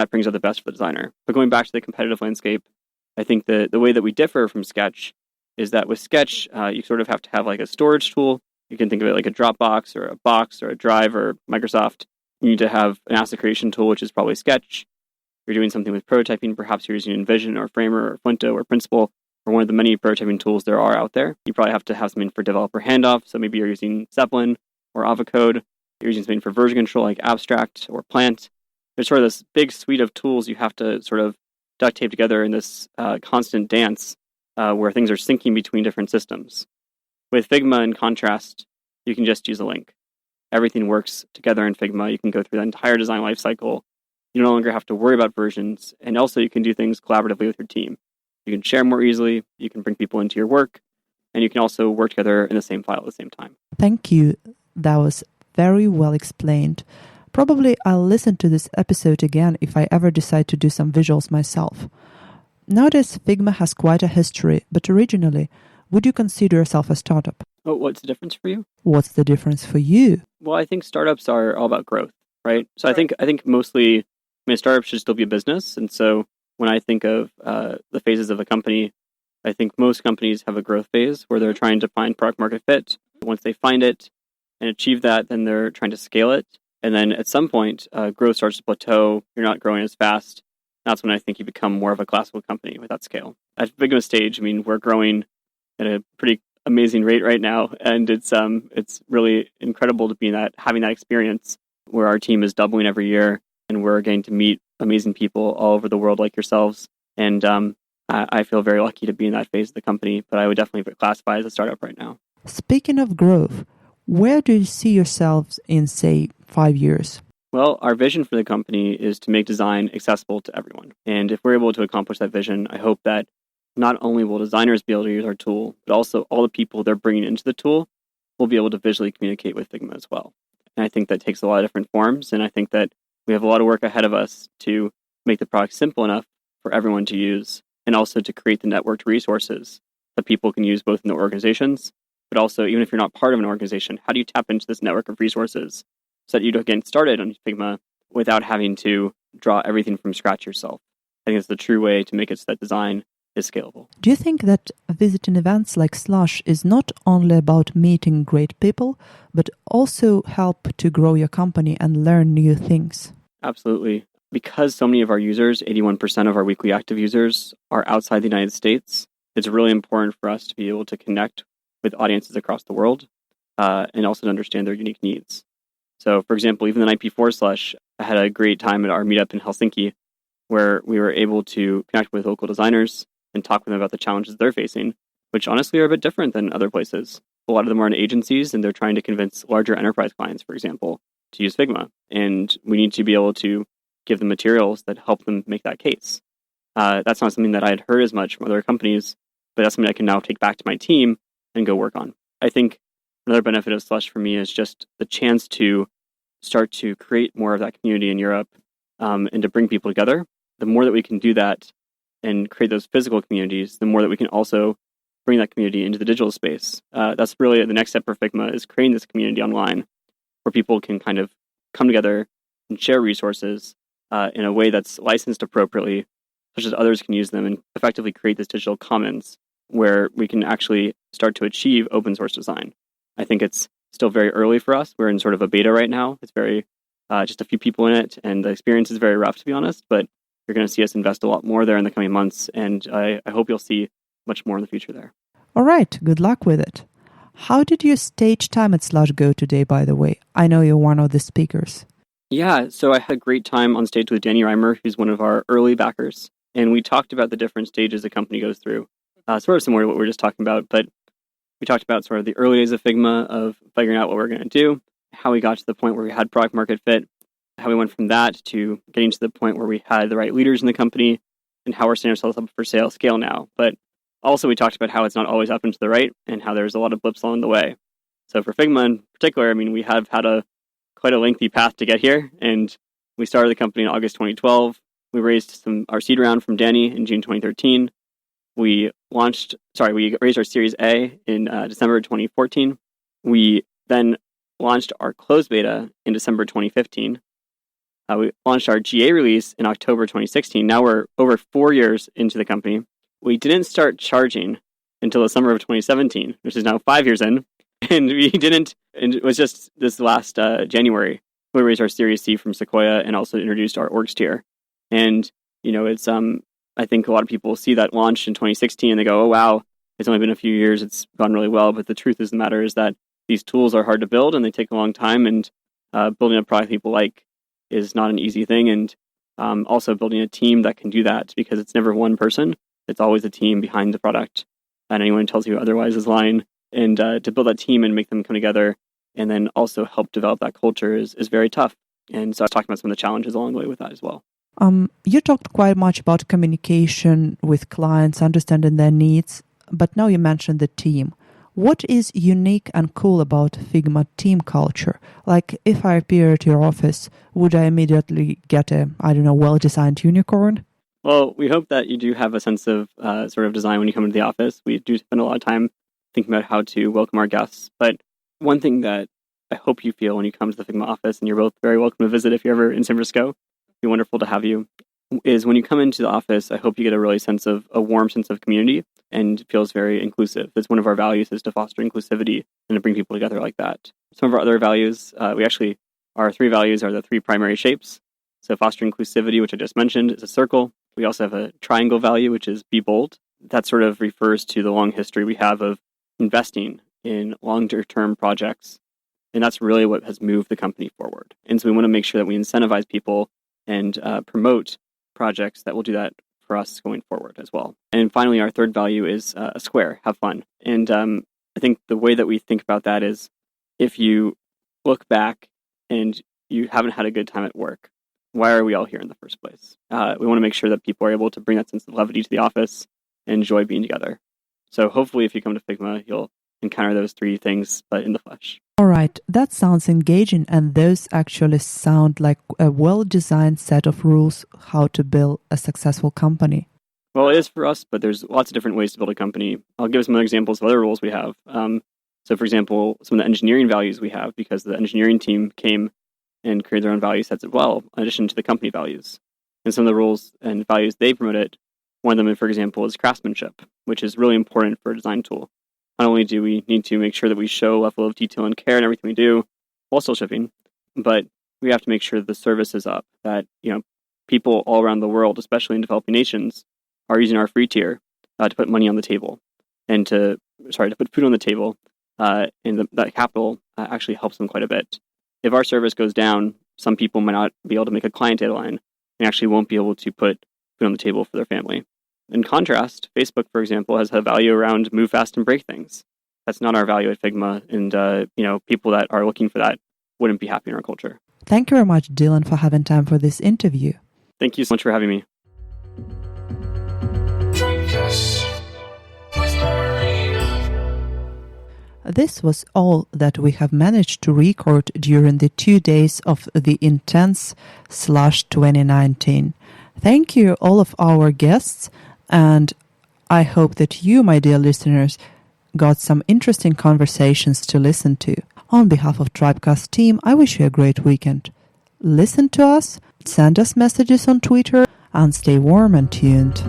that brings out the best for the designer. But going back to the competitive landscape, I think the way that we differ from Sketch is that with Sketch, you sort of have to have like a storage tool. You can think of it like a Dropbox or a Box or a Drive or Microsoft. You need to have an asset creation tool, which is probably Sketch. You're doing something with prototyping, perhaps you're using InVision or Framer or Flinto or Principal or one of the many prototyping tools there are out there. You probably have to have something for developer handoff. So maybe you're using Zeppelin or Avocode. You're using something for version control like Abstract or Plant. There's sort of this big suite of tools you have to sort of duct tape together in this constant dance where things are syncing between different systems. With Figma, in contrast, you can just use a link. Everything works together in Figma. You can go through the entire design lifecycle. You no longer have to worry about versions. And also you can do things collaboratively with your team. You can share more easily. You can bring people into your work. And you can also work together in the same file at the same time. Thank you. That was very well explained. Probably I'll listen to this episode again if I ever decide to do some visuals myself. Nowadays, Figma has quite a history, but originally, would you consider yourself a startup? Oh, what's the difference for you? What's the difference for you? Well, I think startups are all about growth, right? So I think mostly, startups should still be a business. And so when I think of the phases of a company, I think most companies have a growth phase where they're trying to find product market fit. Once they find it and achieve that, then they're trying to scale it. And then at some point, growth starts to plateau. You're not growing as fast. That's when I think you become more of a classical company with that scale. At Figma stage, we're growing at a pretty amazing rate right now, and it's really incredible to be having that experience where our team is doubling every year, and we're getting to meet amazing people all over the world like yourselves. And I feel very lucky to be in that phase of the company, but I would definitely classify as a startup right now. Speaking of growth, where do you see yourselves in, say, 5 years? Well, our vision for the company is to make design accessible to everyone. And if we're able to accomplish that vision, I hope that not only will designers be able to use our tool, but also all the people they're bringing into the tool will be able to visually communicate with Figma as well. And I think that takes a lot of different forms. And I think that we have a lot of work ahead of us to make the product simple enough for everyone to use, and also to create the networked resources that people can use both in their organizations, but also even if you're not part of an organization, how do you tap into this network of resources so that you don't get started on Figma without having to draw everything from scratch yourself? I think it's the true way to make it so that design is scalable. Do you think that visiting events like Slush is not only about meeting great people, but also help to grow your company and learn new things? Absolutely. Because so many of our users, 81% of our weekly active users, are outside the United States, it's really important for us to be able to connect with audiences across the world and also to understand their unique needs. So, for example, even the night before Slush, I had a great time at our meetup in Helsinki where we were able to connect with local designers and talk with them about the challenges they're facing, which honestly are a bit different than other places. A lot of them are in agencies and they're trying to convince larger enterprise clients, for example, to use Figma. And we need to be able to give them materials that help them make that case. That's not something that I had heard as much from other companies, but that's something I can now take back to my team and go work on. I think another benefit of Slush for me is just the chance to start to create more of that community in Europe and to bring people together. The more that we can do that and create those physical communities, the more that we can also bring that community into the digital space. That's really the next step for Figma, is creating this community online where people can kind of come together and share resources in a way that's licensed appropriately, such that others can use them and effectively create this digital commons where we can actually start to achieve open source design. I think it's still very early for us. We're in sort of a beta right now. It's very just a few people in it, and the experience is very rough, to be honest, but you're going to see us invest a lot more there in the coming months, and I hope you'll see much more in the future there. All right, good luck with it. How did your stage time at Slush go today, by the way? I know you're one of the speakers. Yeah, so I had a great time on stage with Danny Reimer, who's one of our early backers, and we talked about the different stages a company goes through, sort of similar to what we were just talking about, but we talked about sort of the early days of Figma, of figuring out what we're going to do, how we got to the point where we had product market fit, how we went from that to getting to the point where we had the right leaders in the company, and how we're setting ourselves up for scale now. But also we talked about how it's not always up and to the right, and how there's a lot of blips along the way. So for Figma in particular, we have had quite a lengthy path to get here, and we started the company in August 2012. We raised our seed round from Danny in June 2013. We raised our Series A in December 2014. We then launched our closed beta in December 2015. We launched our GA release in October 2016. Now we're over 4 years into the company. We didn't start charging until the summer of 2017, which is now 5 years in. And it was just this last January, we raised our Series C from Sequoia and also introduced our orgs tier. And, it's, I think a lot of people see that launch in 2016 and they go, oh, wow, it's only been a few years. It's gone really well. But the truth of the matter is that these tools are hard to build and they take a long time. And building a product people like is not an easy thing. And also building a team that can do that, because it's never one person. It's always a team behind the product. And anyone who tells you otherwise is lying. And to build that team and make them come together and then also help develop that culture is very tough. And so I was talking about some of the challenges along the way with that as well. You talked quite much about communication with clients, understanding their needs, but now you mentioned the team. What is unique and cool about Figma team culture? Like, if I appear at your office, would I immediately get a, well-designed unicorn? Well, we hope that you do have a sense of sort of design when you come into the office. We do spend a lot of time thinking about how to welcome our guests. But one thing that I hope you feel when you come to the Figma office, and you're both very welcome to visit if you're ever in San Francisco, it'd be wonderful to have you, is when you come into the office, I hope you get a warm sense of community and feels very inclusive. That's one of our values, is to foster inclusivity and to bring people together like that. Some of our other values, our 3 values are the 3 primary shapes. So foster inclusivity, which I just mentioned, is a circle. We also have a triangle value, which is be bold. That sort of refers to the long history we have of investing in longer-term projects. And that's really what has moved the company forward. And so we want to make sure that we incentivize people and promote projects that will do that for us going forward as well. And finally, our 3rd value is a square, have fun. And I think the way that we think about that is, if you look back and you haven't had a good time at work, why are we all here in the first place? We want to make sure that people are able to bring that sense of levity to the office and enjoy being together. So hopefully if you come to Figma, you'll encounter those 3 things, but in the flesh. All right, that sounds engaging, and those actually sound like a well-designed set of rules how to build a successful company. Well, it is for us, but there's lots of different ways to build a company. I'll give some other examples of other rules we have. So for example, some of the engineering values we have, because the engineering team came and created their own value sets as well, in addition to the company values. And some of the rules and values they promoted, one of them, for example, is craftsmanship, which is really important for a design tool. Not only do we need to make sure that we show a level of detail and care in everything we do while still shipping, but we have to make sure that the service is up, that people all around the world, especially in developing nations, are using our free tier to put money on the table and to put food on the table, and that capital actually helps them quite a bit. If our service goes down, some people might not be able to make a client data line and actually won't be able to put food on the table for their family. In contrast, Facebook, for example, has a value around move fast and break things. That's not our value at Figma, and people that are looking for that wouldn't be happy in our culture. Thank you very much, Dylan, for having time for this interview. Thank you so much for having me. This was all that we have managed to record during the 2 days of the intense Slush 2019. Thank you, all of our guests, and I hope that you, my dear listeners, got some interesting conversations to listen to. On behalf of Tribecast team, I wish you a great weekend. Listen to us, send us messages on Twitter, and stay warm and tuned.